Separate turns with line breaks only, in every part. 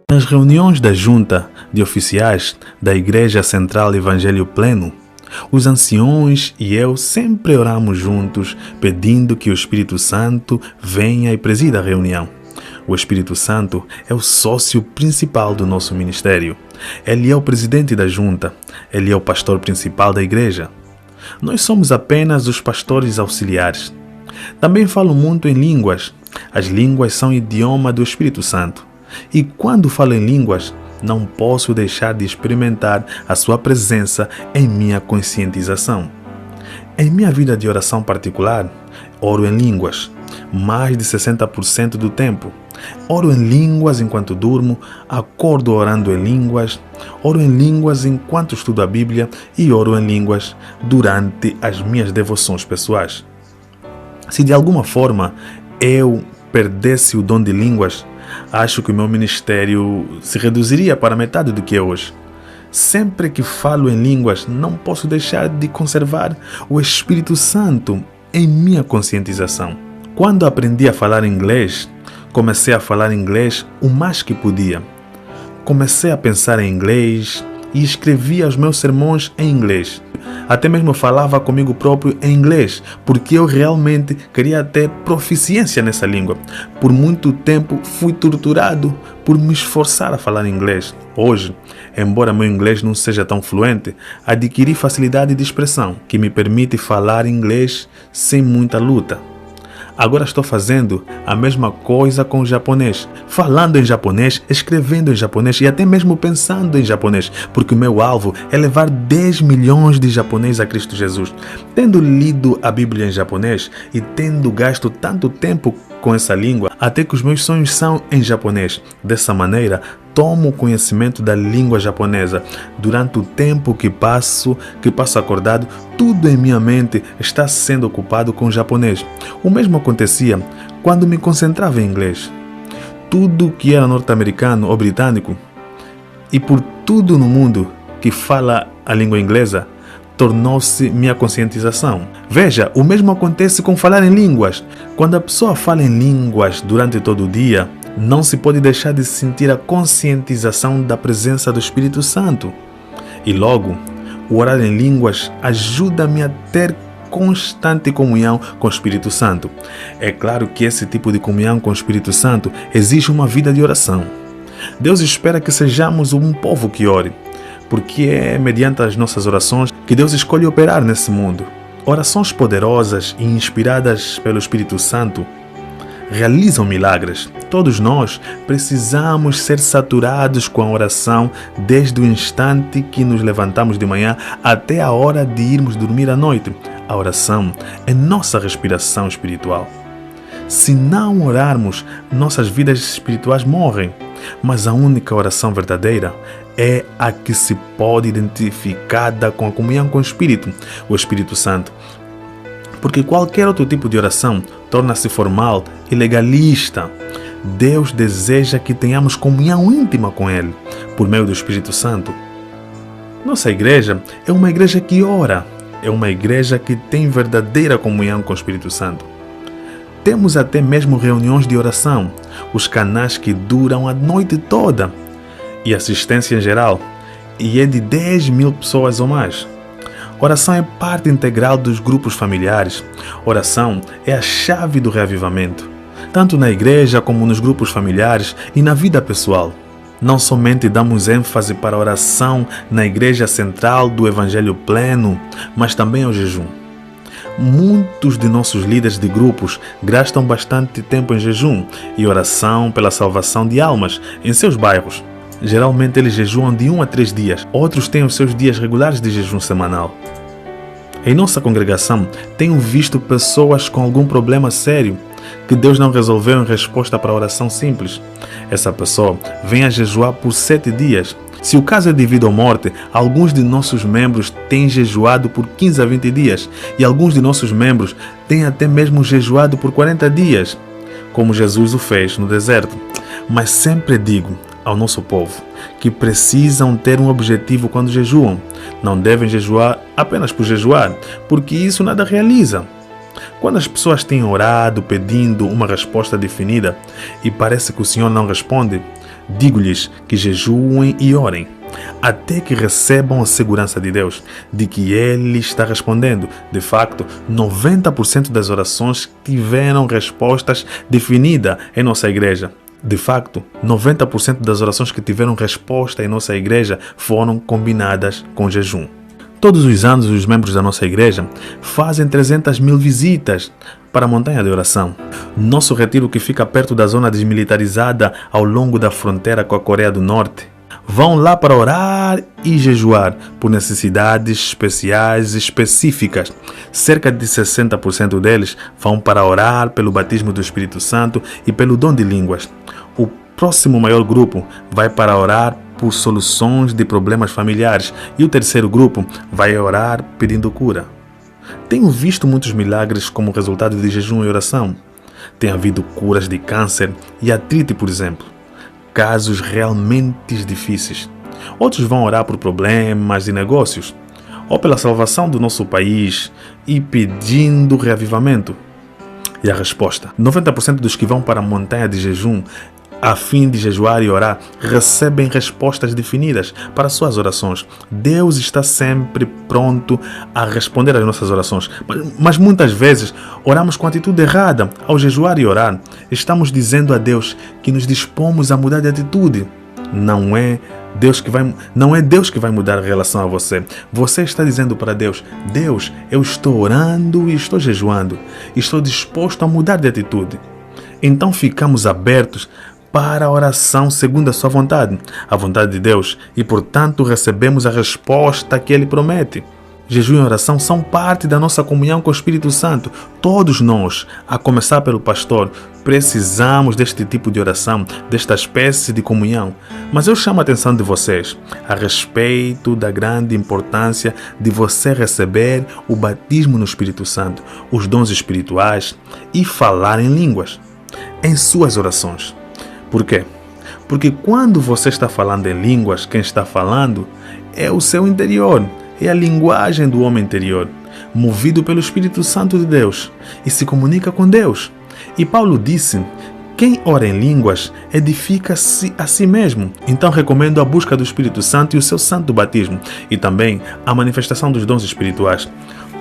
Nas reuniões da Junta de Oficiais da Igreja Central Evangelho Pleno, os anciões e eu sempre oramos juntos, pedindo que o Espírito Santo venha e presida a reunião. O Espírito Santo é o sócio principal do nosso ministério. Ele é o presidente da junta. Ele é o pastor principal da igreja. Nós somos apenas os pastores auxiliares. Também falo muito em línguas. As línguas são idioma do Espírito Santo. E quando falo em línguas, não posso deixar de experimentar a sua presença em minha conscientização. Em minha vida de oração particular, oro em línguas, mais de 60% do tempo. Oro em línguas enquanto durmo, acordo orando em línguas, oro em línguas enquanto estudo a Bíblia e oro em línguas durante as minhas devoções pessoais. Se de alguma forma eu perdesse o dom de línguas, acho que o meu ministério se reduziria para metade do que é hoje. Sempre que falo em línguas, não posso deixar de conservar o Espírito Santo em minha conscientização. Quando aprendi a falar inglês, comecei a falar inglês o mais que podia. Comecei a pensar em inglês e escrevia os meus sermões em inglês. Até mesmo falava comigo próprio em inglês, porque eu realmente queria ter proficiência nessa língua. Por muito tempo fui torturado por me esforçar a falar inglês. Hoje, embora meu inglês não seja tão fluente, adquiri facilidade de expressão que me permite falar inglês sem muita luta. Agora estou fazendo a mesma coisa com o japonês, falando em japonês, escrevendo em japonês e até mesmo pensando em japonês, porque o meu alvo é levar 10 milhões de japoneses a Cristo Jesus. Tendo lido a Bíblia em japonês e tendo gasto tanto tempo com essa língua, até que os meus sonhos são em japonês. Dessa maneira, tomo conhecimento da língua japonesa. Durante o tempo que passo acordado, tudo em minha mente está sendo ocupado com japonês. O mesmo acontecia quando me concentrava em inglês. Tudo que era norte-americano ou britânico, e por tudo no mundo que fala a língua inglesa, tornou-se minha conscientização. Veja, o mesmo acontece com falar em línguas. Quando a pessoa fala em línguas durante todo o dia, não se pode deixar de sentir a conscientização da presença do Espírito Santo. E logo, o orar em línguas ajuda-me a ter constante comunhão com o Espírito Santo. É claro que esse tipo de comunhão com o Espírito Santo exige uma vida de oração. Deus espera que sejamos um povo que ore, porque é mediante as nossas orações que Deus escolhe operar nesse mundo. Orações poderosas e inspiradas pelo Espírito Santo realizam milagres. Todos nós precisamos ser saturados com a oração desde o instante que nos levantamos de manhã até a hora de irmos dormir à noite. A oração é nossa respiração espiritual. Se não orarmos, nossas vidas espirituais morrem. Mas a única oração verdadeira é a que se pode identificada com a comunhão com o Espírito, o Espírito Santo. Porque qualquer outro tipo de oração torna-se formal e legalista. Deus deseja que tenhamos comunhão íntima com Ele, por meio do Espírito Santo. Nossa igreja é uma igreja que ora, é uma igreja que tem verdadeira comunhão com o Espírito Santo. Temos até mesmo reuniões de oração, os canais que duram a noite toda, e assistência em geral, e é de 10 mil pessoas ou mais. Oração é parte integral dos grupos familiares. Oração é a chave do reavivamento, tanto na igreja como nos grupos familiares e na vida pessoal. Não somente damos ênfase para a oração na igreja central do Evangelho Pleno, mas também ao jejum. Muitos de nossos líderes de grupos gastam bastante tempo em jejum e oração pela salvação de almas em seus bairros. Geralmente eles jejuam de 1 a 3 dias, outros têm os seus dias regulares de jejum semanal. Em nossa congregação, tenho visto pessoas com algum problema sério que Deus não resolveu em resposta para a oração simples. Essa pessoa vem a jejuar por 7 dias. Se o caso é devido à morte, alguns de nossos membros têm jejuado por 15 a 20 dias e alguns de nossos membros têm até mesmo jejuado por 40 dias, como Jesus o fez no deserto. Mas sempre digo ao nosso povo que precisam ter um objetivo quando jejuam. Não devem jejuar apenas por jejuar, porque isso nada realiza. Quando as pessoas têm orado pedindo uma resposta definida e parece que o Senhor não responde, Digo-lhes que jejuem e orem, até que recebam a segurança de Deus, de que Ele está respondendo. De facto, 90% das orações tiveram respostas definidas em nossa igreja. De facto, 90% das orações que tiveram resposta em nossa igreja foram combinadas com jejum. Todos os anos, os membros da nossa igreja fazem 300 mil visitas para a montanha de oração. Nosso retiro, que fica perto da zona desmilitarizada ao longo da fronteira com a Coreia do Norte, vão lá para orar e jejuar por necessidades especiais e específicas. Cerca de 60% deles vão para orar pelo batismo do Espírito Santo e pelo dom de línguas. O próximo maior grupo vai para orar por soluções de problemas familiares e o terceiro grupo vai orar pedindo cura. Tenho visto muitos milagres como resultado de jejum e oração. Tem havido curas de câncer e artrite, por exemplo. Casos realmente difíceis. Outros vão orar por problemas de negócios ou pela salvação do nosso país e pedindo reavivamento. E a resposta: 90% dos que vão para a montanha de jejum a fim de jejuar e orar recebem respostas definidas para suas orações. Deus está sempre pronto a responder às nossas orações, mas muitas vezes oramos com a atitude errada. Ao jejuar e orar, estamos dizendo a Deus que nos dispomos a mudar de atitude. Não é Deus que vai mudar a relação a você. Você está dizendo para Deus: Deus, eu estou orando e estou jejuando, estou disposto a mudar de atitude. Então ficamos abertos para a oração segundo a sua vontade, a vontade de Deus, e portanto recebemos a resposta que Ele promete. Jejum e oração são parte da nossa comunhão com o Espírito Santo. Todos nós, a começar pelo pastor, precisamos deste tipo de oração, desta espécie de comunhão. Mas eu chamo a atenção de vocês a respeito da grande importância de você receber o batismo no Espírito Santo, os dons espirituais e falar em línguas em suas orações. Por quê? Porque quando você está falando em línguas, quem está falando é o seu interior, é a linguagem do homem interior, movido pelo Espírito Santo de Deus e se comunica com Deus. E Paulo disse: quem ora em línguas edifica-se a si mesmo. Então recomendo a busca do Espírito Santo e o seu santo batismo, e também a manifestação dos dons espirituais.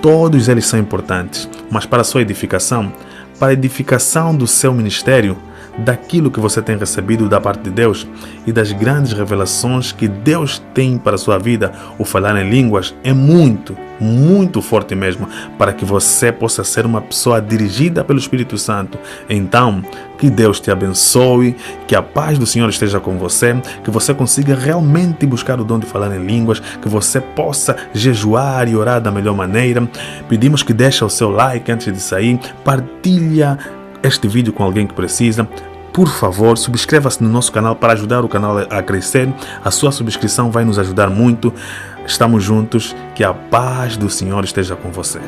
Todos eles são importantes, mas para a sua edificação, para a edificação do seu ministério, daquilo que você tem recebido da parte de Deus e das grandes revelações que Deus tem para a sua vida, o falar em línguas é muito, muito forte mesmo, para que você possa ser uma pessoa dirigida pelo Espírito Santo. Então, que Deus te abençoe, que a paz do Senhor esteja com você, que você consiga realmente buscar o dom de falar em línguas, que você possa jejuar e orar da melhor maneira. Pedimos que deixe o seu like antes de sair, partilha este vídeo com alguém que precisa. Por favor, subscreva-se no nosso canal para ajudar o canal a crescer. A sua subscrição vai nos ajudar muito. Estamos juntos. Que a paz do Senhor esteja com você.